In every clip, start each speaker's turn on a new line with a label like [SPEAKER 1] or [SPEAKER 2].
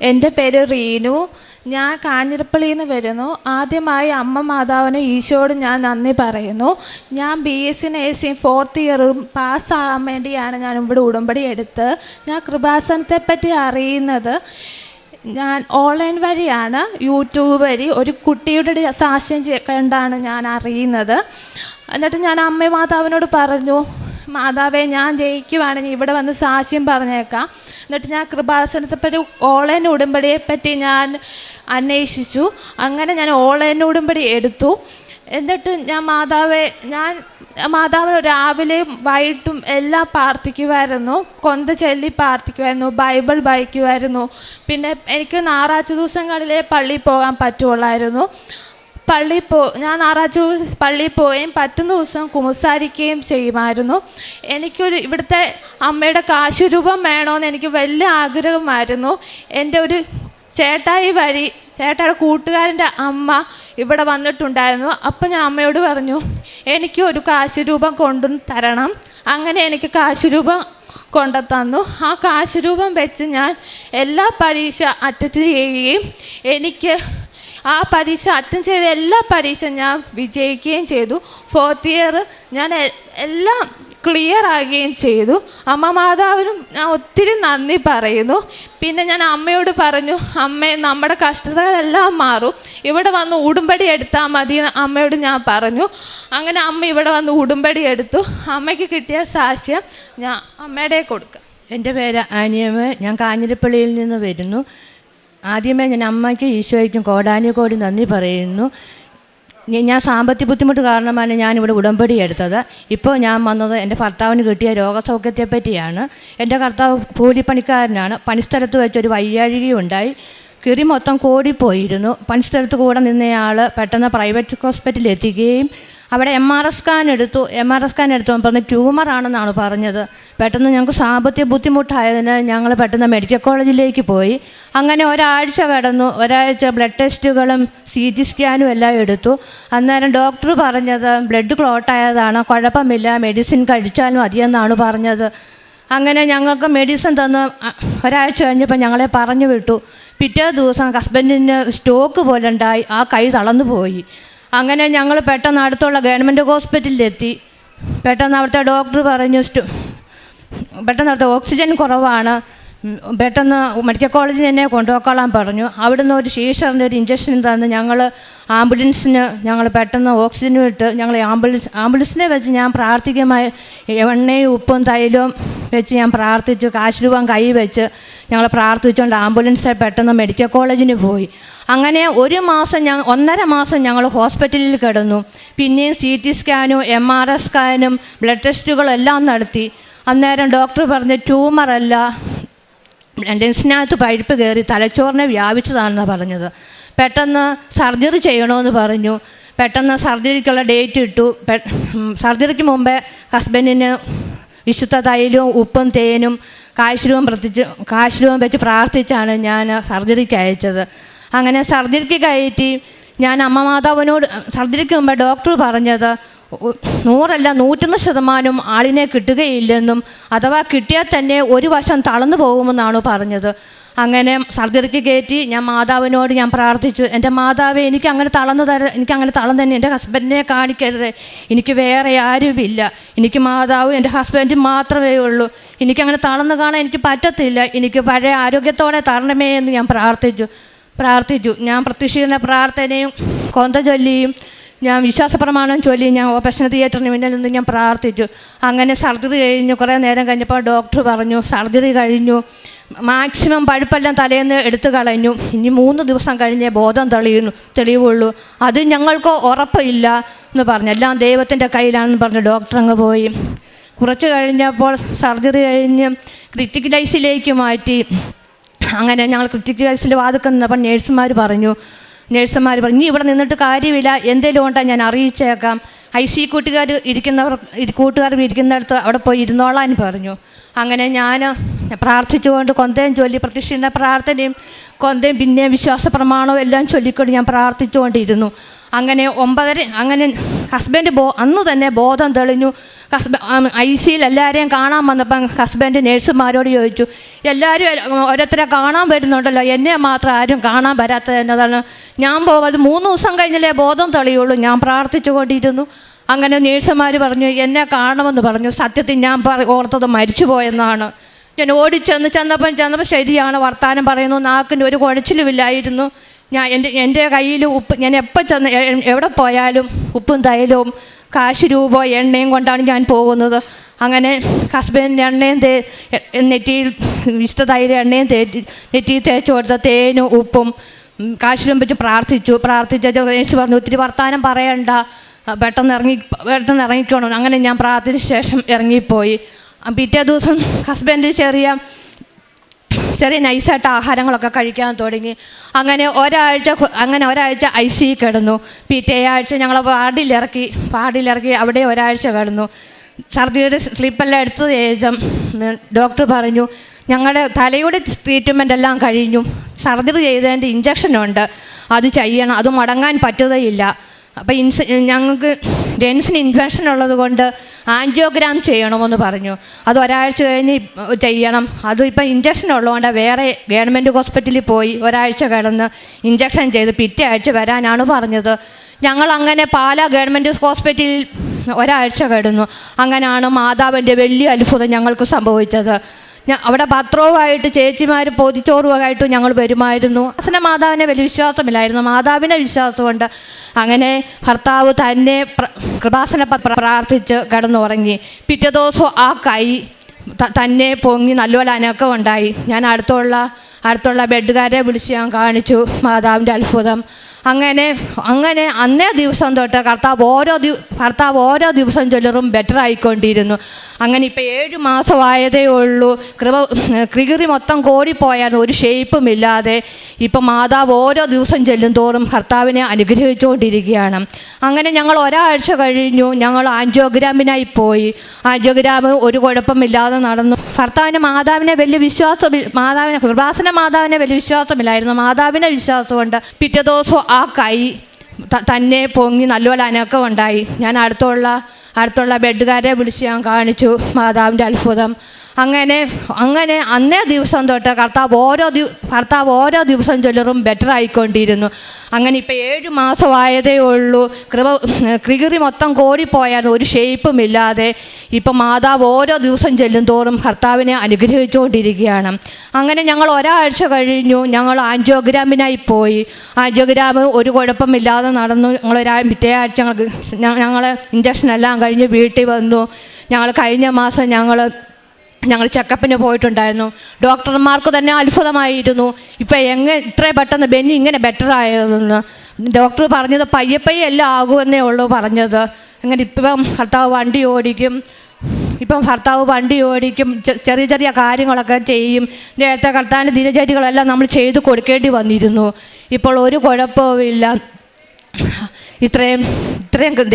[SPEAKER 1] എൻ്റെ പേര് റീനു. ഞാൻ കാഞ്ഞിരപ്പള്ളിയിൽ നിന്ന് വരുന്നു. ആദ്യമായി അമ്മ മാതാവിന് ഈശോയോട് ഞാൻ നന്ദി പറയുന്നു. ഞാൻ BSc നഴ്സിംഗ് 4th ഇയറും പാസ്സാകാൻ വേണ്ടിയാണ് ഞാൻ ഇവിടെ ഉടമ്പടി എടുത്ത്. ഞാൻ കൃപാസനത്തെപ്പറ്റി അറിയുന്നത് ഞാൻ ഓൺലൈൻ വഴിയാണ്, യൂട്യൂബ് വഴി ഒരു കുട്ടിയുടെ സാക്ഷ്യം കണ്ടാണ് ഞാൻ അറിയുന്നത്. എന്നിട്ട് ഞാൻ അമ്മ മാതാവിനോട് പറഞ്ഞു, മാതാവേ ഞാൻ ജയിക്കുവാണെങ്കിൽ ഇവിടെ വന്ന് സാക്ഷ്യം പറഞ്ഞേക്കാം. എന്നിട്ട് ഞാൻ കൃപാസനത്തെപ്പറ്റി ഓൺലൈൻ ഉടമ്പടിയെപ്പറ്റി ഞാൻ അന്വേഷിച്ചു. അങ്ങനെ ഞാൻ ഓൺലൈൻ ഉടമ്പടി എടുത്തു. എന്നിട്ട് ഞാൻ മാതാവിന് രാവിലെയും വൈകിട്ടും എല്ലാം പ്രാർത്ഥിക്കുമായിരുന്നു. കൊന്ത ചൊല്ലി പ്രാർത്ഥിക്കുമായിരുന്നു, ബൈബിൾ വായിക്കുമായിരുന്നു. പിന്നെ എനിക്ക് ഞായറാഴ്ച ദിവസങ്ങളിലേ പള്ളിയിൽ പോകാൻ പറ്റുള്ളായിരുന്നു. ഞാൻ ഞായറാഴ്ച പള്ളിയിൽ പോവുകയും പറ്റുന്ന ദിവസം കുമ്പസാരിക്കുകയും ചെയ്യുമായിരുന്നു. എനിക്കൊരു ഇവിടുത്തെ അമ്മയുടെ കാശുരൂപം വേണമെന്ന് എനിക്ക് വലിയ ആഗ്രഹമായിരുന്നു. എൻ്റെ ഒരു ചേട്ടായുടെ കൂട്ടുകാരൻ്റെ അമ്മ ഇവിടെ വന്നിട്ടുണ്ടായിരുന്നു. അപ്പം ഞാൻ അമ്മയോട് പറഞ്ഞു, എനിക്ക് ഒരു കാശുരൂപം കൊണ്ടു തരണം. അങ്ങനെ എനിക്ക് കാശുരൂപം കൊണ്ടുതന്നു. ആ കാശുരൂപം വെച്ച് ഞാൻ എല്ലാ പരീക്ഷ അറ്റൻഡ് ചെയ്യുകയും എനിക്ക് ആ പരീക്ഷ അറ്റൻഡ് ചെയ്ത എല്ലാ പരീക്ഷ ഞാൻ വിജയിക്കുകയും ചെയ്തു. 4th ഇയർ ഞാൻ എല്ലാം ക്ലിയർ ആകുകയും ചെയ്തു. അമ്മ മാതാവിനും ഞാൻ ഒത്തിരി നന്ദി പറയുന്നു. പിന്നെ ഞാൻ അമ്മയോട് പറഞ്ഞു, അമ്മേ നമ്മുടെ കഷ്ടതകളെല്ലാം മാറും, ഇവിടെ വന്ന് ഉടമ്പടി എടുത്താൽ മതി അമ്മയോട് ഞാൻ പറഞ്ഞു. അങ്ങനെ അമ്മ ഇവിടെ വന്ന് ഉടമ്പടി എടുത്തു. അമ്മയ്ക്ക് കിട്ടിയ സാക്ഷ്യം ഞാൻ അമ്മയുടെ കൊടുക്കാം.
[SPEAKER 2] എൻ്റെ പേര് ആനിയമ്മ. ഞാൻ കാഞ്ഞിരപ്പള്ളിയിൽ നിന്ന് വരുന്നു. ആദ്യമേ ഞാൻ അമ്മയ്ക്കും ഈശോയ്ക്കും കോടാനുകോടി നന്ദി പറയുന്നു. ഞാൻ സാമ്പത്തിക ബുദ്ധിമുട്ട് കാരണമാണ് ഞാനിവിടെ ഉടമ്പടി എടുത്തത്. ഇപ്പോൾ ഞാൻ വന്നത് എൻ്റെ ഭർത്താവിന് കിട്ടിയ രോഗസൗഖ്യത്തെ പറ്റിയാണ്. എൻ്റെ ഭർത്താവ് കൂലിപ്പണിക്കാരനാണ്. പണിസ്ഥലത്ത് വെച്ചൊരു വയ്യാഴികയുണ്ടായി. കിറി മൊത്തം കോടിപ്പോയിരുന്നു. പണിസ്ഥലത്ത് കൂടെ നിന്നയാൾ പെട്ടെന്ന് പ്രൈവറ്റ് ഹോസ്പിറ്റലിൽ എത്തിക്കുകയും അവിടെ MRI സ്കാൻ എടുത്തു പറഞ്ഞ് ട്യൂമറാണെന്നാണ് പറഞ്ഞത്. പെട്ടെന്ന് ഞങ്ങൾക്ക് സാമ്പത്തിക ബുദ്ധിമുട്ടായതിന് ഞങ്ങൾ പെട്ടെന്ന് മെഡിക്കൽ കോളേജിലേക്ക് പോയി. അങ്ങനെ ഒരാഴ്ച കടന്നു. ഒരാഴ്ച ബ്ലഡ് ടെസ്റ്റുകളും CT സ്കാനും എല്ലാം എടുത്തു. അന്നേരം ഡോക്ടർ പറഞ്ഞത് ബ്ലഡ് ക്ലോട്ടായതാണ്, കുഴപ്പമില്ല, മെഡിസിൻ കഴിച്ചാൽ മതിയെന്നാണ് പറഞ്ഞത്. അങ്ങനെ ഞങ്ങൾക്ക് മെഡിസിൻ തന്ന് ഒരാഴ്ച കഴിഞ്ഞപ്പോൾ ഞങ്ങളെ പറഞ്ഞു വിട്ടു. പിറ്റേ ദിവസം ഹസ്ബൻഡിന് സ്ട്രോക്ക് പോലെ ഉണ്ടായി, ആ കൈ തളർന്നു പോയി. അങ്ങനെ ഞങ്ങൾ പെട്ടെന്ന് അടുത്തുള്ള ഗവൺമെൻറ് ഹോസ്പിറ്റലിലെത്തി. പെട്ടെന്ന് അവിടുത്തെ ഡോക്ടർ പറഞ്ഞു പെട്ടെന്ന് അവിടുത്തെ ഓക്സിജൻ കുറവാണ്, പെട്ടെന്ന് മെഡിക്കൽ കോളേജിൽ എന്നെ കൊണ്ടുപോയിക്കോളാൻ പറഞ്ഞു. അവിടുന്ന് ഒരു ശീഷറിൻ്റെ ഒരു ഇഞ്ചക്ഷൻ തന്ന് ഞങ്ങൾ പെട്ടെന്ന് ഓക്സിജൻ വിട്ട് ഞങ്ങൾ ആംബുലൻസിനെ വെച്ച് ഞാൻ പ്രാർത്ഥികമായി എണ്ണയും ഉപ്പും തൈലവും വെച്ച് ഞാൻ പ്രാർത്ഥിച്ചു. കാശുരൂപം കൈ വെച്ച് ഞങ്ങൾ പ്രാർത്ഥിച്ചുകൊണ്ട് ആംബുലൻസിൽ പെട്ടെന്ന് മെഡിക്കൽ കോളേജിന് പോയി. അങ്ങനെ 1.5 മാസം ഞങ്ങൾ ഹോസ്പിറ്റലിൽ കിടന്നു. പിന്നെയും CT സ്കാനും MRI സ്കാനും ബ്ലഡ് ടെസ്റ്റുകളും എല്ലാം നടത്തി. അന്നേരം ഡോക്ടർ പറഞ്ഞ് ട്യൂമറല്ല, ലെൻസിനകത്ത് പഴുപ്പ് കയറി തലച്ചോറിനെ വ്യാപിച്ചതാണെന്നാണ് പറഞ്ഞത്. പെട്ടെന്ന് സർജറി ചെയ്യണമെന്ന് പറഞ്ഞു. പെട്ടെന്ന് സർജറിക്കുള്ള ഡേറ്റ് ഇട്ടു. സർജറിക്ക് മുമ്പേ ഹസ്ബൻഡിന് വിശുദ്ധ തൈലവും ഉപ്പും തേനും കാശുരൂപം വെച്ച് പ്രാർത്ഥിച്ചാണ് ഞാൻ സർജറിക്ക് അയച്ചത്. അങ്ങനെ സർജറിക്ക് കയറ്റി ഞാൻ അമ്മ മാതാവിനോട് സർജറിക്ക് മുമ്പ് ഡോക്ടർ പറഞ്ഞത് 100% ആളിനെ കിട്ടുകയില്ലെന്നും അഥവാ കിട്ടിയാൽ തന്നെ ഒരു വശം തളർന്നു പോകുമെന്നാണ് പറഞ്ഞത്. അങ്ങനെ സർജറിക്ക് കയറ്റി ഞാൻ മാതാവിനോട് ഞാൻ പ്രാർത്ഥിച്ചു, എൻ്റെ മാതാവേ എനിക്കങ്ങനെ തളർന്നു തന്നെ എൻ്റെ ഹസ്ബൻഡിനെ കാണിക്കരുത്, എനിക്ക് വേറെ ആരുമില്ല, എനിക്ക് മാതാവും എൻ്റെ ഹസ്ബൻഡും മാത്രമേ ഉള്ളൂ, എനിക്കങ്ങനെ തളർന്നു കാണാൻ എനിക്ക് പറ്റത്തില്ല, എനിക്ക് പഴയ ആരോഗ്യത്തോടെ തരണമേ എന്ന് ഞാൻ പ്രാർത്ഥിച്ചു. ഞാൻ പ്രത്യക്ഷീകരണ പ്രാർത്ഥനയും കൊന്ത ചൊല്ലിയും ഞാൻ വിശ്വാസപ്രമാണം ചൊല്ലി ഞാൻ ഓപ്പറേഷൻ തിയേറ്ററിന് മുന്നിൽ നിന്ന് ഞാൻ പ്രാർത്ഥിച്ചു. അങ്ങനെ സർജറി കഴിഞ്ഞു. കുറേ നേരം കഴിഞ്ഞപ്പോൾ ഡോക്ടർ പറഞ്ഞു സർജറി കഴിഞ്ഞു, മാക്സിമം പഴുപ്പെല്ലാം തലേന്ന് എടുത്തു കളഞ്ഞു, ഇനി 3 ദിവസം കഴിഞ്ഞേ ബോധം തെളിയുള്ളൂ, അത് ഞങ്ങൾക്ക് ഉറപ്പില്ല എന്ന് പറഞ്ഞു. എല്ലാം ദൈവത്തിൻ്റെ കയ്യിലാണെന്ന് പറഞ്ഞ് ഡോക്ടർ അങ്ങ് പോയി. കുറച്ച് കഴിഞ്ഞപ്പോൾ സർജറി കഴിഞ്ഞ് ക്രിറ്റിക്കലൈസിലേക്ക് മാറ്റി. അങ്ങനെ ഞങ്ങൾ ക്രിറ്റിക്കലൈസിൽ വാതിൽക്കൽ നിന്നപ്പോൾ നേഴ്സുമാർ പറഞ്ഞു ഇനി ഇവിടെ നിന്നിട്ട് കാര്യമില്ല, എന്തെങ്കിലും കൊണ്ടാണ് ഞാൻ അറിയിച്ചേക്കാം, IC കൂട്ടുകാർ ഇരിക്കുന്നിടത്ത് അവിടെ പോയി ഇരുന്നോളാൻ പറഞ്ഞു. അങ്ങനെ ഞാൻ പ്രാർത്ഥിച്ചുകൊണ്ട് കൊന്തയും ചൊല്ലി പ്രത്യക്ഷീകരണ പ്രാർത്ഥനയും കൊന്തയും പിന്നെ വിശ്വാസ പ്രമാണവും എല്ലാം ചൊല്ലിക്കൊണ്ട് ഞാൻ പ്രാർത്ഥിച്ചുകൊണ്ടിരുന്നു. അങ്ങനെ 9:30 അങ്ങനെ ഹസ്ബൻഡ് അന്ന് തന്നെ ബോധം തെളിഞ്ഞു. ICയിൽ എല്ലാവരെയും കാണാൻ വന്നപ്പം ഹസ്ബൻഡ് നേഴ്സുമാരോട് ചോദിച്ചു, എല്ലാവരും ഓരോരുത്തരെ കാണാൻ വരുന്നുണ്ടല്ലോ, എന്നെ മാത്രം ആരും കാണാൻ വരാത്തത് എന്നതാണ്. ഞാൻ പോകാതെ 3 ദിവസം കഴിഞ്ഞല്ലേ ബോധം തെളിയുള്ളൂ. ഞാൻ പ്രാർത്ഥിച്ചു കൊണ്ടിരുന്നു. അങ്ങനെ നേഴ്സുമാർ പറഞ്ഞു എന്നെ കാണണമെന്ന് പറഞ്ഞു. സത്യത്തിൽ ഞാൻ ഓർത്തത് മരിച്ചു പോയെന്നാണ്. ഞാൻ ചെന്നപ്പോൾ ശരിയാണ്, വർത്താനം പറയുന്നു, നാക്കിന് ഒരു കുഴച്ചിലുമില്ലായിരുന്നു. എൻ്റെ കയ്യിൽ ഉപ്പ്, ഞാൻ എപ്പോൾ എവിടെ പോയാലും ഉപ്പും തൈലവും കാശ് രൂപ എണ്ണയും കൊണ്ടാണ് ഞാൻ പോകുന്നത്. അങ്ങനെ ഹസ്ബൻഡ് എണ്ണയും നെറ്റിയിൽ വിശുദ്ധ തൈല എണ്ണയും നെറ്റിയിൽ തേച്ച് കൊടുത്ത തേനും ഉപ്പും കാശിലും വെച്ച് പ്രാർത്ഥിച്ച യേശു പറഞ്ഞു ഒത്തിരി വർത്താനം പറയണ്ട, പെട്ടെന്ന് ഇറങ്ങിക്കോണം. അങ്ങനെ ഞാൻ പ്രാർത്ഥിച്ച ശേഷം ഇറങ്ങിപ്പോയി. പിറ്റേ ദിവസം ഹസ്ബൻഡ് ചെറിയ നൈസായിട്ട് ആഹാരങ്ങളൊക്കെ കഴിക്കാൻ തുടങ്ങി. അങ്ങനെ ഒരാഴ്ച IC കിടന്നു. പിറ്റേ ആഴ്ച ഞങ്ങൾ വാർഡിലിറക്കി അവിടെ ഒരാഴ്ച കിടന്നു. സർജറിയുടെ സ്ലിപ്പെല്ലാം എടുത്ത ശേഷം ഡോക്ടർ പറഞ്ഞു ഞങ്ങളുടെ തലയുടെ ട്രീറ്റ്മെൻ്റ് എല്ലാം കഴിഞ്ഞു, സർജറി ചെയ്തതിൻ്റെ ഇഞ്ചക്ഷനുണ്ട്, അത് ചെയ്യണം, അത് മുടങ്ങാൻ പറ്റുകയില്ല. അപ്പം ഞങ്ങൾക്ക് ലെൻസിന് ഇൻഫെക്ഷൻ ഉള്ളത് കൊണ്ട് ആൻജിയോഗ്രാം ചെയ്യണമെന്ന് പറഞ്ഞു. അത് ഒരാഴ്ച കഴിഞ്ഞ് ചെയ്യണം. അത് ഇപ്പം ഇഞ്ചക്ഷൻ ഉള്ളതുകൊണ്ട് വേറെ ഗവൺമെൻറ് ഹോസ്പിറ്റലിൽ പോയി ഒരാഴ്ച കിടന്ന് ഇഞ്ചക്ഷൻ ചെയ്ത് പിറ്റേ ആഴ്ച വരാനാണ് പറഞ്ഞത്. ഞങ്ങളങ്ങനെ പാലാ ഗവൺമെൻറ് ഹോസ്പിറ്റലിൽ ഒരാഴ്ച കിടന്നു. അങ്ങനെയാണ് മാതാവിൻ്റെ വലിയ അത്ഭുതം ഞങ്ങൾക്ക് സംഭവിച്ചത്. അവിടെ പത്രവുമായിട്ട് ചേച്ചിമാർ പൊതിച്ചോറുമായിട്ട് ഞങ്ങൾ വരുമായിരുന്നു. മാതാവിനെ വലിയ വിശ്വാസമില്ലായിരുന്നു, മാതാവിനെ വിശ്വാസമുണ്ട്. അങ്ങനെ ഭർത്താവ് തന്നെ കൃപാസന പ്രാർത്ഥിച്ച് കിടന്നുറങ്ങി. പിറ്റേ ദിവസം ആ കൈ തന്നെ പൊങ്ങി നല്ലപോലെ അനക്കം ഉണ്ടായി. ഞാൻ അടുത്തുള്ള ബെഡുകാരെ വിളിച്ച് ഞാൻ കാണിച്ചു മാതാവിൻ്റെ അത്ഭുതം. അങ്ങനെ അന്നേ ദിവസം തൊട്ട് ഭർത്താവ് ഓരോ ദിവസം ചൊല്ലറും ബെറ്റർ ആയിക്കൊണ്ടിരുന്നു. അങ്ങനെ ഇപ്പം 7 മാസമായതേ ഉള്ളൂ. ക്രികിറി മൊത്തം കോടിപ്പോയാൽ ഒരു ഷേപ്പും ഇല്ലാതെ ഇപ്പം മാതാവ് ഓരോ ദിവസം ചെല്ലും തോറും ഭർത്താവിനെ അനുഗ്രഹിച്ചുകൊണ്ടിരിക്കുകയാണ്. അങ്ങനെ ഞങ്ങൾ ഒരാഴ്ച കഴിഞ്ഞു. ഞങ്ങൾ ആൻജിയോഗ്രാമിനായി പോയി. ആൻജിയോഗ്രാം ഒരു കുഴപ്പമില്ലാതെ നടന്നു. ഭർത്താവിന് മാതാവിനെ വലിയ മാതാവിനെ വലിയ വിശ്വാസമില്ലായിരുന്നു, മാതാവിനെ വിശ്വാസമുണ്ട്. പിറ്റേ ദിവസം ആ കൈ തന്നെ പൊങ്ങി നല്ലപോലെ അനക്കം ഉണ്ടായി. ഞാൻ അടുത്തുള്ള ബെഡുകാരെ വിളിച്ച് ഞാൻ കാണിച്ചു മാതാവിൻ്റെ അത്ഭുതം. അങ്ങനെ അന്നേ ദിവസം തൊട്ട് ഭർത്താവ് ഓരോ ദിവസം ചൊല്ലറും ബെറ്റർ ആയിക്കൊണ്ടിരുന്നു. അങ്ങനെ ഇപ്പം 7 മാസമായതേ ഉള്ളൂ. ക്രികിറി മൊത്തം കോടിപ്പോയാൽ ഒരു ഷേപ്പും ഇല്ലാതെ ഇപ്പം മാതാവ് ഓരോ ദിവസം ചെല്ലും തോറും ഭർത്താവിനെ അനുഗ്രഹിച്ചുകൊണ്ടിരിക്കുകയാണ്. അങ്ങനെ ഞങ്ങൾ ഒരാഴ്ച കഴിഞ്ഞു. ഞങ്ങൾ ആൻജിയോഗ്രാമിനായി പോയി. ആൻജിയോഗ്രാം ഒരു കുഴപ്പമില്ലാതെ നടന്നു. പിറ്റേ ആഴ്ച ഞങ്ങൾ ഇഞ്ചക്ഷനെല്ലാം കഴിഞ്ഞ് വീട്ടിൽ വന്നു. കഴിഞ്ഞ മാസം ഞങ്ങൾ ചെക്കപ്പിന് പോയിട്ടുണ്ടായിരുന്നു. ഡോക്ടർമാർക്ക് തന്നെ അത്ഭുതമായിരുന്നു ഇപ്പം ഇത്രയും പെട്ടെന്ന് ബെന്നി ഇങ്ങനെ ബെറ്റർ ആയതെന്ന്. ഡോക്ടർ പറഞ്ഞത് പയ്യെ എല്ലാം ആകുമെന്നേ ഉള്ളൂ പറഞ്ഞത്. അങ്ങനെ ഇപ്പം ഭർത്താവ് വണ്ടി ഓടിക്കും, ചെറിയ കാര്യങ്ങളൊക്കെ ചെയ്യും. നേരത്തെ കർത്താവിൻ്റെ ദിനചര്യകളെല്ലാം നമ്മൾ ചെയ്ത് കൊടുക്കേണ്ടി വന്നിരുന്നു. ഇപ്പോൾ ഒരു കുഴപ്പവുമില്ല. ഇത്രയും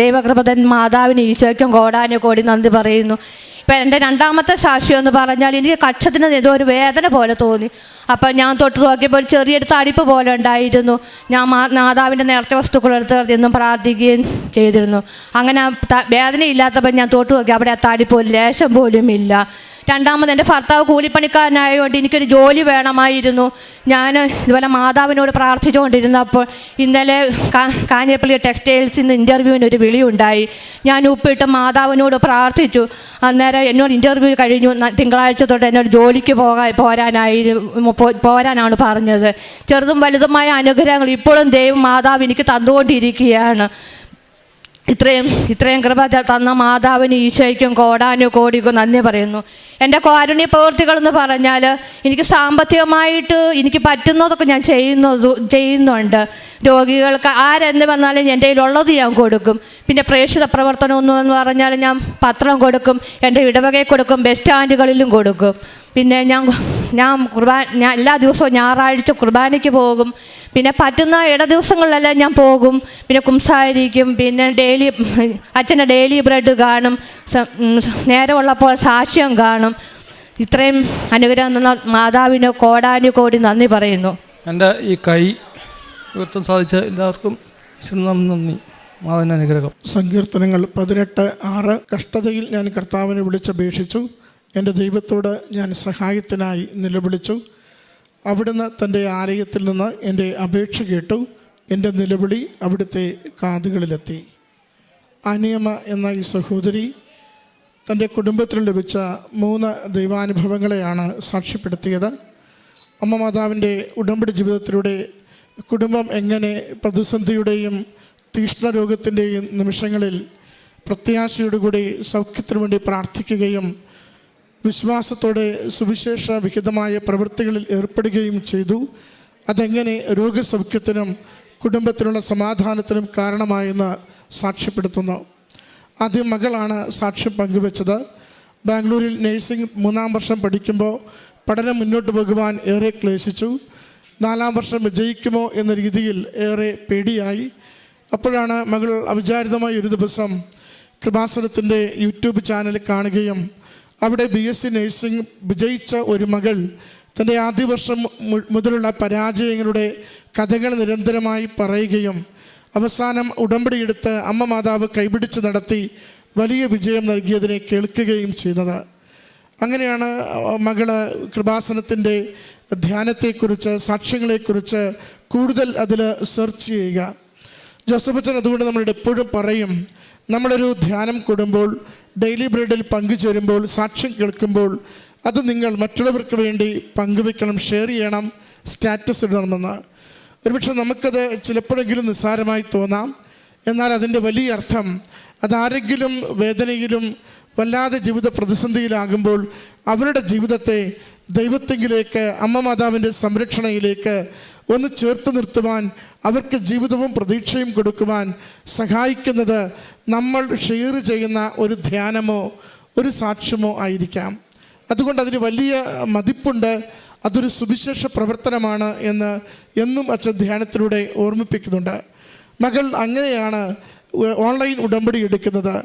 [SPEAKER 2] ദൈവകൃപതൻ മാതാവിന് ഈശോയ്ക്കും കോടാനുകോടി നന്ദി പറയുന്നു. ഇപ്പം എൻ്റെ രണ്ടാമത്തെ സാക്ഷ്യം എന്ന് പറഞ്ഞാൽ എനിക്ക് കക്ഷത്തിന് ഏതോ ഒരു വേദന പോലെ തോന്നി. അപ്പം ഞാൻ തൊട്ട് നോക്കിയപ്പോൾ ഒരു ചെറിയൊരു തടിപ്പ് പോലെ ഉണ്ടായിരുന്നു. ഞാൻ മാതാവിൻ്റെ നേർച്ച വസ്തുക്കളെടുത്ത് എന്നും പ്രാർത്ഥിക്കുകയും ചെയ്തിരുന്നു. അങ്ങനെ വേദനയില്ലാത്തപ്പോൾ ഞാൻ തൊട്ട് നോക്കി, അവിടെ ആ തടിപ്പ് ഒരു ലേശം പോലും ഇല്ല. രണ്ടാമത് എൻ്റെ ഭർത്താവ് കൂലിപ്പണിക്കാരനായതുകൊണ്ട് എനിക്കൊരു ജോലി വേണമായിരുന്നു. ഞാൻ ഇതുപോലെ മാതാവിനോട് പ്രാർത്ഥിച്ചുകൊണ്ടിരുന്നപ്പോൾ ഇന്നലെ കാഞ്ഞിരപ്പള്ളി ടെക്സ്റ്റൈൽസിൽ നിന്ന് ഇൻ്റർവ്യൂവിന് ഒരു വിളിയുണ്ടായി. ഞാൻ ഉപ്പിട്ട് മാതാവിനോട് പ്രാർത്ഥിച്ചു. അന്നേരം എന്നോട് ഇൻ്റർവ്യൂ കഴിഞ്ഞു, തിങ്കളാഴ്ച തൊട്ട് എന്നോട് ജോലിക്ക് പോരാനാണ് പറഞ്ഞത്. ചെറുതും വലുതുമായ അനുഗ്രഹങ്ങൾ ഇപ്പോഴും ദൈവം മാതാവ് എനിക്ക് തന്നുകൊണ്ടിരിക്കുകയാണ്. ഇത്രയും കൃപ തന്ന മാതാവിന് ഈശോയ്ക്കും കോടാനുകോടിക്കും നന്ദി പറയുന്നു. എൻ്റെ കാരുണ്യ പ്രവൃത്തികളെന്ന് പറഞ്ഞാൽ എനിക്ക് സാമ്പത്തികമായിട്ട് എനിക്ക് പറ്റുന്നതൊക്കെ ഞാൻ ചെയ്യുന്നുണ്ട്. രോഗികൾക്ക് ആരെന്ന് വന്നാലും എൻ്റെ കയ്യിലുള്ളത് ഞാൻ കൊടുക്കും. പിന്നെ പ്രേക്ഷിത പ്രവർത്തനം എന്ന് പറഞ്ഞാൽ ഞാൻ പത്രം കൊടുക്കും, എൻ്റെ ഇടവകയിൽ കൊടുക്കും, ബസ് സ്റ്റാൻഡുകളിലും കൊടുക്കും. പിന്നെ ഞാൻ എല്ലാ ദിവസവും ഞായറാഴ്ച കുർബാനയ്ക്ക് പോകും. പിന്നെ പറ്റുന്ന ദിവസങ്ങളിലെല്ലാം ഞാൻ പോകും. പിന്നെ കുംസാരിക്കും. പിന്നെ അച്ഛൻ്റെ ഡെയിലി ബ്രെഡ് കാണും. നേരമുള്ളപ്പോൾ സാക്ഷ്യം കാണും. ഇത്രയും അനുഗ്രഹം തന്ന മാതാവിന് കോടാനുകോടി നന്ദി പറയുന്നു.
[SPEAKER 3] എൻ്റെ ഈ കൈ ഉയർത്താൻ സാധിച്ച എല്ലാവർക്കും നന്ദി. മാതാവിൻ്റെ അനുഗ്രഹം.
[SPEAKER 4] സങ്കീർത്തനങ്ങൾ 18:6. കഷ്ടതയിൽ ഞാൻ കർത്താവിനെ വിളിച്ചപേക്ഷിച്ചു, എൻ്റെ ദൈവത്തോട് ഞാൻ സഹായത്തിനായി നിലവിളിച്ചു. അവിടുന്ന് തൻ്റെ ആലയത്തിൽ നിന്ന് എൻ്റെ അപേക്ഷ കേട്ടു, എൻ്റെ നിലവിളി അവിടുത്തെ കാതുകളിലെത്തി. അനിയമ എന്ന ഈ സഹോദരി തൻ്റെ കുടുംബത്തിൽ ലഭിച്ച 3 ദൈവാനുഭവങ്ങളെയാണ് സാക്ഷ്യപ്പെടുത്തിയത്. അമ്മ മാതാവിൻ്റെ ഉടമ്പടി ജീവിതത്തിലൂടെ കുടുംബം എങ്ങനെ പ്രതിസന്ധിയുടെയും തീക്ഷ്ണരോഗത്തിൻ്റെയും നിമിഷങ്ങളിൽ പ്രത്യാശയോടുകൂടി സൗഖ്യത്തിനു വേണ്ടി പ്രാർത്ഥിക്കുകയും വിശ്വാസത്തോടെ സുവിശേഷ വിഹിതമായ പ്രവൃത്തികളിൽ ഏർപ്പെടുകയും ചെയ്തു. അതെങ്ങനെ രോഗസൗഖ്യത്തിനും കുടുംബത്തിനുള്ള സമാധാനത്തിനും കാരണമായെന്ന് സാക്ഷ്യപ്പെടുത്തുന്നു. ആദ്യം മകളാണ് സാക്ഷ്യം പങ്കുവച്ചത്. ബാംഗ്ലൂരിൽ നഴ്സിംഗ് 3-ാം വർഷം പഠിക്കുമ്പോൾ പഠനം മുന്നോട്ട് പോകുവാൻ ഏറെ ക്ലേശിച്ചു. 4-ാം വർഷം വിജയിക്കുമോ എന്ന രീതിയിൽ ഏറെ പേടിയായി. അപ്പോഴാണ് മകൾ അവിചാരിതമായ ഒരു ദിവസം കൃപാസനത്തിൻ്റെ യൂട്യൂബ് ചാനൽ കാണുകയും അവിടെ BSc നഴ്സിംഗ് വിജയിച്ച ഒരു മകൾ തൻ്റെ ആദ്യ വർഷം മുതലുള്ള പരാജയങ്ങളുടെ കഥകൾ നിരന്തരമായി പറയുകയും അവസാനം ഉടമ്പടിയെടുത്ത് അമ്മ മാതാവ് കൈപിടിച്ച് നടത്തി വലിയ വിജയം നൽകിയതിനെ കേൾക്കുകയും ചെയ്യുന്നത്. അങ്ങനെയാണ് മകള് കൃപാസനത്തിൻ്റെ ധ്യാനത്തെക്കുറിച്ച്, സാക്ഷ്യങ്ങളെക്കുറിച്ച് കൂടുതൽ അതിൽ സെർച്ച് ചെയ്യുക. ജോസഫ് അച്ഛൻ അതുകൊണ്ട് നമ്മളോട് എപ്പോഴും പറയും, നമ്മളൊരു ധ്യാനം കൂടുമ്പോൾ, ഡെയിലി ബ്രെഡിൽ പങ്കുചേരുമ്പോൾ, സാക്ഷ്യം കേൾക്കുമ്പോൾ അത് നിങ്ങൾ മറ്റുള്ളവർക്ക് വേണ്ടി പങ്കുവെക്കണം, ഷെയർ ചെയ്യണം, സ്റ്റാറ്റസ് ഇടണമെന്ന്. ഒരുപക്ഷെ നമുക്കത് ചിലപ്പോഴെങ്കിലും നിസ്സാരമായി തോന്നാം. എന്നാൽ അതിൻ്റെ വലിയ അർത്ഥം അതാരെങ്കിലും വേദനയിലും വല്ലാതെ ജീവിത പ്രതിസന്ധിയിലാകുമ്പോൾ അവരുടെ ജീവിതത്തെ ദൈവത്തെങ്കിലേക്ക്, അമ്മ മാതാവിൻ്റെ സംരക്ഷണയിലേക്ക് ഒന്ന് ചേർത്ത് നിർത്തുവാൻ, അവർക്ക് ജീവിതവും പ്രതീക്ഷയും കൊടുക്കുവാൻ സഹായിക്കുന്നത് നമ്മൾ ഷെയർ ചെയ്യുന്ന ഒരു ധ്യാനമോ ഒരു സാക്ഷ്യമോ ആയിരിക്കാം. അതുകൊണ്ട് അതിന് വലിയ മതിപ്പുണ്ട്. അതൊരു സുവിശേഷ പ്രവർത്തനമാണ് എന്ന് എന്നും അച്ഛൻ ധ്യാനത്തിലൂടെ ഓർമ്മിപ്പിക്കുന്നുണ്ട്. മകൾ അങ്ങനെയാണ് ഓൺലൈൻ ഉടമ്പടി എടുക്കുന്നത്.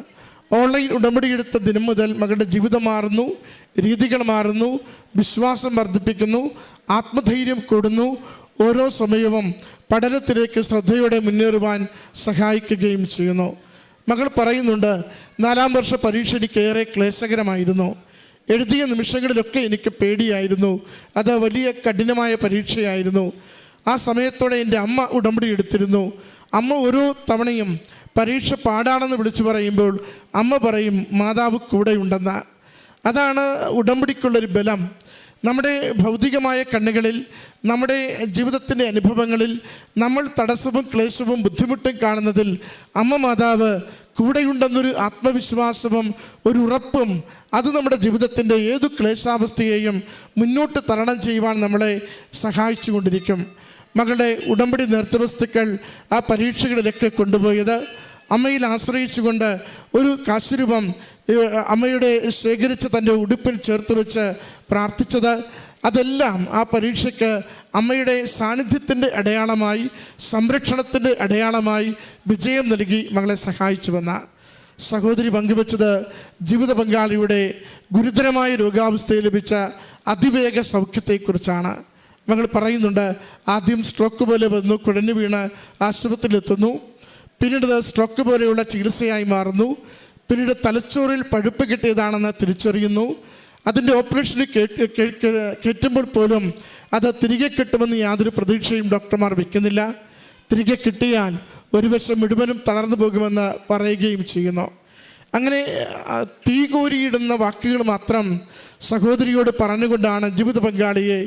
[SPEAKER 4] ഓൺലൈൻ ഉടമ്പടി എടുത്ത ദിനം മുതൽ മകളുടെ ജീവിതം മാറുന്നു, രീതികൾ മാറുന്നു, വിശ്വാസം വർദ്ധിപ്പിക്കുന്നു, ആത്മധൈര്യം കൂടുന്നു. ഓരോ സമയവും പഠനത്തിലേക്ക് ശ്രദ്ധയോടെ മുന്നേറുവാൻ സഹായിക്കുകയും ചെയ്യുന്നു. മകൾ പറയുന്നുണ്ട്, 4-ാം വർഷ പരീക്ഷ എനിക്ക് ഏറെ ക്ലേശകരമായിരുന്നു. എഴുതിയ നിമിഷങ്ങളിലൊക്കെ എനിക്ക് പേടിയായിരുന്നു. അത് വലിയ കഠിനമായ പരീക്ഷയായിരുന്നു. ആ സമയത്തോടെ എൻ്റെ അമ്മ ഉടമ്പടി എടുത്തിരുന്നു. അമ്മ ഓരോ തവണയും പരീക്ഷ പാടാണെന്ന് വിളിച്ചു പറയുമ്പോൾ അമ്മ പറയും, മാതാവ് കൂടെയുണ്ടെന്ന്. അതാണ് ഉടമ്പടിക്കുള്ളൊരു ബലം. നമ്മുടെ ഭൗതികമായ കണ്ണുകളിൽ, നമ്മുടെ ജീവിതത്തിൻ്റെ അനുഭവങ്ങളിൽ നമ്മൾ തടസ്സവും ക്ലേശവും ബുദ്ധിമുട്ടും കാണുന്നതിൽ അമ്മ മാതാവ് കൂടെയുണ്ടെന്നൊരു ആത്മവിശ്വാസവും ഒരു ഉറപ്പും അത് നമ്മുടെ ജീവിതത്തിൻ്റെ ഏതു ക്ലേശാവസ്ഥയെയും മുന്നോട്ട് തരണം ചെയ്യുവാൻ നമ്മളെ സഹായിച്ചു കൊണ്ടിരിക്കും. മകളുടെ ഉടമ്പടി നേർച്ചവസ്തുക്കൾ ആ പരീക്ഷകളിലൊക്കെ കൊണ്ടുപോയത് അമ്മയിൽ ആശ്രയിച്ചുകൊണ്ട് ഒരു കാശുരൂപം അമ്മയുടെ ശേഖരിച്ച് തൻ്റെ ഉടുപ്പിൽ ചേർത്ത് വെച്ച് പ്രാർത്ഥിച്ചത്, അതെല്ലാം ആ പരീക്ഷയ്ക്ക് അമ്മയുടെ സാന്നിധ്യത്തിൻ്റെ അടയാളമായി, സംരക്ഷണത്തിൻ്റെ അടയാളമായി വിജയം നൽകി മകളെ സഹായിച്ചുവെന്ന സഹോദരി പങ്കുവച്ചത് ജീവിത പങ്കാളിയുടെ ഗുരുതരമായ രോഗാവസ്ഥയിൽ ലഭിച്ച അതിവേഗ സൗഖ്യത്തെക്കുറിച്ചാണ്. മകൾ പറയുന്നുണ്ട്, ആദ്യം സ്ട്രോക്ക് പോലെ വന്നു, കുഴഞ്ഞു വീണ് ആശുപത്രിയിലെത്തുന്നു. പിന്നീട് സ്ട്രോക്ക് പോലെയുള്ള ചികിത്സയായി മാറുന്നു. പിന്നീട് തലച്ചോറിൽ പഴുപ്പ് കിട്ടിയതാണെന്ന് തിരിച്ചറിയുന്നു. അതിൻ്റെ ഓപ്പറേഷന് കയറ്റുമ്പോൾ പോലും അത് തിരികെ കിട്ടുമെന്ന് യാതൊരു പ്രതീക്ഷയും ഡോക്ടർമാർ വയ്ക്കുന്നില്ല. തിരികെ കിട്ടിയാൽ ഒരു വശം മുഴുവനും തളർന്നു പോകുമെന്ന് പറയുകയും ചെയ്യുന്നു. അങ്ങനെ തീ കോരിയിടുന്ന വാക്കുകൾ മാത്രം സഹോദരിയോട് പറഞ്ഞുകൊണ്ടാണ് ജീവിത പങ്കാളിയെ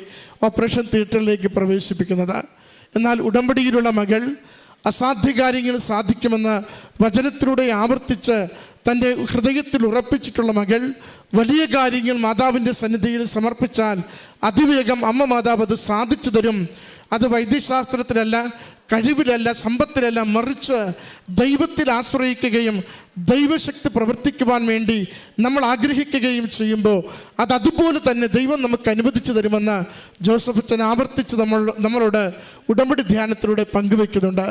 [SPEAKER 4] ഓപ്പറേഷൻ തിയേറ്ററിലേക്ക് പ്രവേശിപ്പിക്കുന്നത്. എന്നാൽ ഉടമ്പടിയിലുള്ള മകൾ അസാധ്യ കാര്യങ്ങൾ സാധിക്കുമെന്ന് വചനത്തിലൂടെ ആവർത്തിച്ച് തൻ്റെ ഹൃദയത്തിൽ ഉറപ്പിച്ചിട്ടുള്ള മകൾ വലിയ കാര്യങ്ങൾ മാതാവിൻ്റെ സന്നിധിയിൽ സമർപ്പിച്ചാൽ അതിവേഗം അമ്മ മാതാവ് അത് സാധിച്ചു തരും. അത് വൈദ്യശാസ്ത്രത്തിലല്ല, കഴിവിലല്ല, സമ്പത്തിലല്ല, മറിച്ച് ദൈവത്തിൽ ആശ്രയിക്കുകയും ദൈവശക്തി പ്രവർത്തിക്കുവാൻ വേണ്ടി നമ്മൾ ആഗ്രഹിക്കുകയും ചെയ്യുമ്പോൾ അതുപോലെ തന്നെ ദൈവം നമുക്ക് അനുവദിച്ചു തരുമെന്ന് ജോസഫ് അച്ഛൻ ആവർത്തിച്ച് നമ്മളോട് ഉടമ്പടി ധ്യാനത്തിലൂടെ പങ്കുവെക്കുന്നുണ്ട്.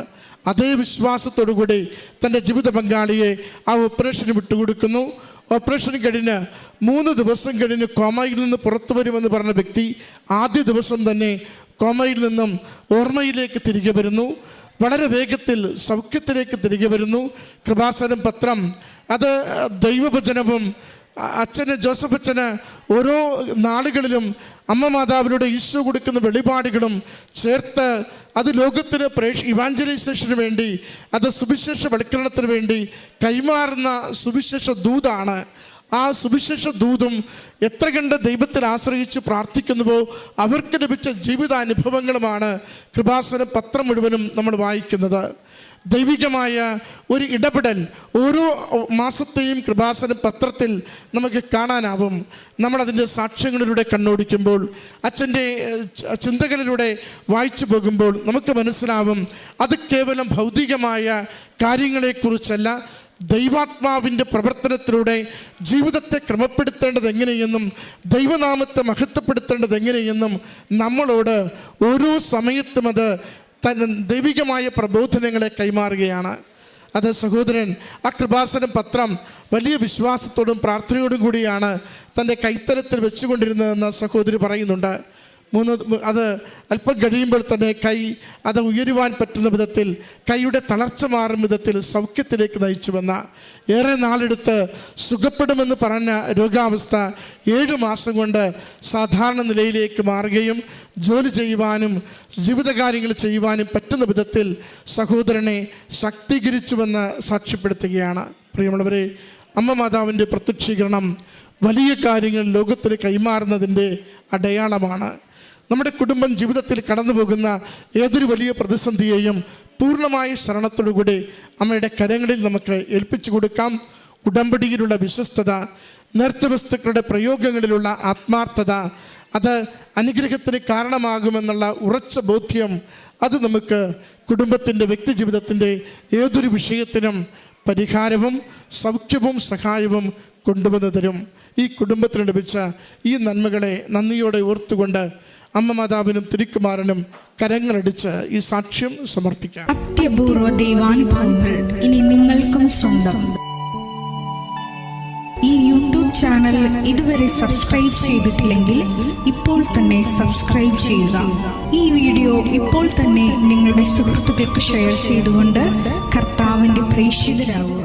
[SPEAKER 4] അതേ വിശ്വാസത്തോടുകൂടി തൻ്റെ ജീവിത പങ്കാളിയെ ആ ഓപ്പറേഷന് വിട്ടുകൊടുക്കുന്നു. ഓപ്പറേഷൻ കഴിഞ്ഞ് 3 ദിവസം കഴിഞ്ഞ് കോമയിൽ നിന്ന് പുറത്തു വരുമെന്ന് പറഞ്ഞ വ്യക്തി ആദ്യ ദിവസം തന്നെ കോമയിൽ നിന്നും ഓർമ്മയിലേക്ക് തിരികെ വരുന്നു. വളരെ വേഗത്തിൽ സൗഖ്യത്തിലേക്ക് തിരികെ വരുന്നു. കൃപാസനം പത്രം അത് ദൈവവചനവും അച്ഛന് ജോസഫ് അച്ഛന് ഓരോ നാളുകളിലും അമ്മ മാതാവിനോട് ഈശോ കൊടുക്കുന്ന വെളിപാടുകളും ചേർത്ത് അത് ലോകത്തിന് ഇവാഞ്ചലൈസേഷന് വേണ്ടി, അത് സുവിശേഷ വൽക്കരണത്തിന് വേണ്ടി കൈമാറുന്ന സുവിശേഷ ദൂതാണ്. ആ സുവിശേഷ ദൂതും എത്ര കണ്ട് ദൈവത്തിൽ ആശ്രയിച്ച് പ്രാർത്ഥിക്കുന്നുവോ അവർക്ക് ലഭിച്ച ജീവിതാനുഭവങ്ങളുമാണ് കൃപാസനം പത്രം മുഴുവനും നമ്മൾ വായിക്കുന്നത്. ദൈവികമായ ഒരു ഇടപെടൽ ഓരോ മാസത്തെയും കൃപാസനം പത്രത്തിൽ നമുക്ക് കാണാനാവും. നമ്മളതിൻ്റെ സാക്ഷ്യങ്ങളിലൂടെ കണ്ണോടിക്കുമ്പോൾ, അച്ഛൻ്റെ ചിന്തകളിലൂടെ വായിച്ചു പോകുമ്പോൾ നമുക്ക് മനസ്സിലാവും അത് കേവലം ഭൗതികമായ കാര്യങ്ങളെക്കുറിച്ചല്ല, ദൈവാത്മാവിൻ്റെ പ്രവർത്തനത്തിലൂടെ ജീവിതത്തെ ക്രമപ്പെടുത്തേണ്ടത് എങ്ങനെയെന്നും ദൈവനാമത്തെ മഹത്വപ്പെടുത്തേണ്ടത് എങ്ങനെയെന്നും നമ്മളോട് ഓരോ സമയത്തും അത് ദൈവികമായ പ്രബോധനങ്ങളെ കൈമാറുകയാണ്. അത് സഹോദരൻ ആ കൃപാസനം പത്രം വലിയ വിശ്വാസത്തോടും പ്രാർത്ഥനയോടും കൂടിയാണ് തൻ്റെ കൈത്തരത്തിൽ വെച്ചുകൊണ്ടിരുന്നതെന്ന് സഹോദരി പറയുന്നുണ്ട്. അത് അല്പം കഴിയുമ്പോൾ തന്നെ കൈ അത് ഉയരുവാൻ പറ്റുന്ന വിധത്തിൽ, കൈയുടെ തളർച്ച മാറും വിധത്തിൽ സൗഖ്യത്തിലേക്ക് നയിച്ചുവെന്ന, ഏറെ നാളെടുത്ത് സുഖപ്പെടുമെന്ന് പറഞ്ഞ രോഗാവസ്ഥ 7 മാസം കൊണ്ട് സാധാരണ നിലയിലേക്ക് മാറുകയും ജോലി ചെയ്യുവാനും ജീവിതകാര്യങ്ങൾ ചെയ്യുവാനും പറ്റുന്ന വിധത്തിൽ സഹോദരനെ ശക്തീകരിച്ചുവെന്ന് സാക്ഷ്യപ്പെടുത്തുകയാണ്. പ്രിയമുള്ളവരെ, അമ്മ മാതാവിൻ്റെ പ്രത്യക്ഷീകരണം വലിയ കാര്യങ്ങൾ ലോകത്തിന് കൈമാറുന്നതിൻ്റെ അടയാളമാണ്. നമ്മുടെ കുടുംബം ജീവിതത്തിൽ കടന്നു പോകുന്ന ഏതൊരു വലിയ പ്രതിസന്ധിയെയും പൂർണ്ണമായ ശരണത്തോടുകൂടി അമ്മയുടെ കരങ്ങളിൽ നമുക്ക് ഏൽപ്പിച്ചു കൊടുക്കാം. ഉടമ്പടിയിലുള്ള വിശ്വസ്തത, നേർച്ച വസ്തുക്കളുടെ പ്രയോഗങ്ങളിലുള്ള ആത്മാർത്ഥത, അത് അനുഗ്രഹത്തിന് കാരണമാകുമെന്നുള്ള ഉറച്ച ബോധ്യം, അത് നമുക്ക് കുടുംബത്തിൻ്റെ വ്യക്തിജീവിതത്തിൻ്റെ ഏതൊരു വിഷയത്തിനും പരിഹാരവും സൗഖ്യവും സഹായവും കൊണ്ടുവന്നു തരും. ഈ കുടുംബത്തിന് ലഭിച്ച ഈ നന്മകളെ നന്ദിയോടെ ഓർത്തുകൊണ്ട് അമ്മ മാതാവിനും തിരുക്കുമാരനും കരങ്ങളടിച്ച് ഈ സാക്ഷ്യം സമർപ്പിക്കാം.
[SPEAKER 3] അത്യപൂർവ ദൈവാനുഭവങ്ങൾ ഇനി നിങ്ങൾക്കും സ്വന്തം. ഈ യൂട്യൂബ് ചാനൽ ഇതുവരെ സബ്സ്ക്രൈബ് ചെയ്തിട്ടില്ലെങ്കിൽ ഇപ്പോൾ തന്നെ സബ്സ്ക്രൈബ് ചെയ്യുക. ഈ വീഡിയോ ഇപ്പോൾ തന്നെ നിങ്ങളുടെ സുഹൃത്തുക്കൾക്ക് ഷെയർ ചെയ്തുകൊണ്ട് കർത്താവിൻ്റെ പ്രേക്ഷിതരാകുക.